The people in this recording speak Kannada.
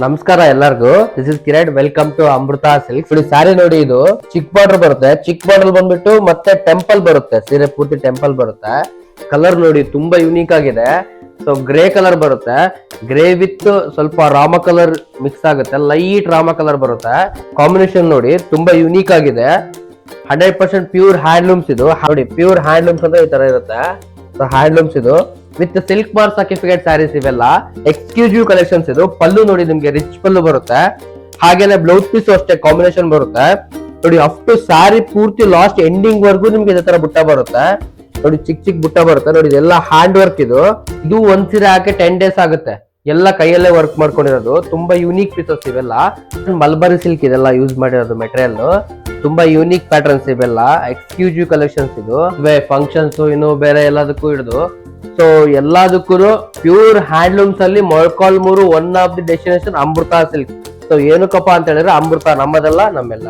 ನಮಸ್ಕಾರ ಎಲ್ಲರಿಗೂ. This is Kiran. Welcome to Amrutha silk. ನೋಡಿ ಸ್ಯಾರಿ ನೋಡಿ, ಇದು ಚಿಕ್ ಬಾರ್ಡರ್ ಬರುತ್ತೆ. ಚಿಕ್ ಬಾರ್ಡರ್ ಬಂದ್ಬಿಟ್ಟು ಮತ್ತೆ ಟೆಂಪಲ್ ಬರುತ್ತೆ. ಸೀರೆ ಪೂರ್ತಿ ಟೆಂಪಲ್ ಬರುತ್ತೆ. ಕಲರ್ ನೋಡಿ ತುಂಬಾ ಯೂನಿಕ್ ಆಗಿದೆ. ಸೊ ಗ್ರೇ ಕಲರ್ ಬರುತ್ತೆ. ಗ್ರೇ ವಿತ್ ಸ್ವಲ್ಪ ರಾಮ ಕಲರ್ ಮಿಕ್ಸ್ ಆಗುತ್ತೆ. ಲೈಟ್ ರಾಮ ಕಲರ್ ಬರುತ್ತೆ. ಕಾಂಬಿನೇಷನ್ ನೋಡಿ ತುಂಬಾ ಯೂನಿಕ್ ಆಗಿದೆ. 100% ಪ್ಯೂರ್ ಹ್ಯಾಂಡ್ಲೂಮ್ಸ್ ಇದು. ನೋಡಿ ಪ್ಯೂರ್ ಹ್ಯಾಂಡ್ಲೂಮ್ಸ್ ಅಂದ್ರೆ ಈ ತರ ಇರುತ್ತೆ. ಸೊ ಹ್ಯಾಂಡ್ಲೂಮ್ಸ್ ಇದು with silk mark certificate saris ಇವೆಲ್ಲ ಎಕ್ಸ್ಕ್ಲೂಸಿವ್ ಕಲೆಕ್ಷನ್ಸ್. ಇದು ಪಲ್ಲು ನೋಡಿ ನಿಮ್ಗೆ ರಿಚ್ ಪಲ್ಲು ಬರುತ್ತೆ. ಹಾಗೇನೆ ಬ್ಲೌಸ್ ಪೀಸ್ ಅಷ್ಟೇ ಕಾಂಬಿನೇಷನ್ ಬರುತ್ತೆ. ನೋಡಿ ಅಪ್ ಟು ಸ್ಯಾರಿ ಪೂರ್ತಿ ಲಾಸ್ಟ್ ಎಂಡಿಂಗ್ ವರ್ಗು ನಿಮ್ಗೆ ಇದೇ ತರ ಬುಟ್ಟ ಬರುತ್ತೆ. ನೋಡಿ ಚಿಕ್ಕ ಚಿಕ್ಕ ಬುಟ್ಟ ಬರುತ್ತೆ. ನೋಡಿ ಇದೆಲ್ಲ ಹ್ಯಾಂಡ್ ವರ್ಕ್. ಇದು ಒಂದ್ ಸೀರೆ ಹಾಕಿ 10 days ಆಗುತ್ತೆ. ಎಲ್ಲ ಕೈಯಲ್ಲೇ ವರ್ಕ್ ಮಾಡ್ಕೊಂಡಿರೋದು. ತುಂಬಾ ಯೂನಿಕ್ ಪೀಸಸ್ ಇವೆಲ್ಲ. ಮಲ್ಬರಿ ಸಿಲ್ಕ್ ಇದೆಲ್ಲ ಯೂಸ್ ಮಾಡಿರೋದು ಮೆಟೀರಿಯಲ್. ತುಂಬಾ ಯೂನಿಕ್ ಪ್ಯಾಟರ್ನ್ಸ್ ಇವೆಲ್ಲ ಎಕ್ಸ್ಕ್ಲೂಸಿವ್ ಕಲೆಕ್ಷನ್ಸ್. ಇದು ಫಂಕ್ಷನ್ಸ್ ಇನ್ನು ಬೇರೆ ಎಲ್ಲದಕ್ಕೂ ಹಿಡಿದು ಸೊ ಎಲ್ಲದಕ್ಕೂ ಪ್ಯೂರ್ ಹ್ಯಾಂಡ್ಲೂಮ್ಸ್ ಅಲ್ಲಿ Molakalmuru one of the destination Amrutha silk. So ಏನಕ್ಕಪ್ಪ ಅಂತ ಹೇಳಿದ್ರೆ ಅಮೃತ ನಮ್ಮದೆಲ್ಲ ನಮ್ಮೆಲ್ಲ.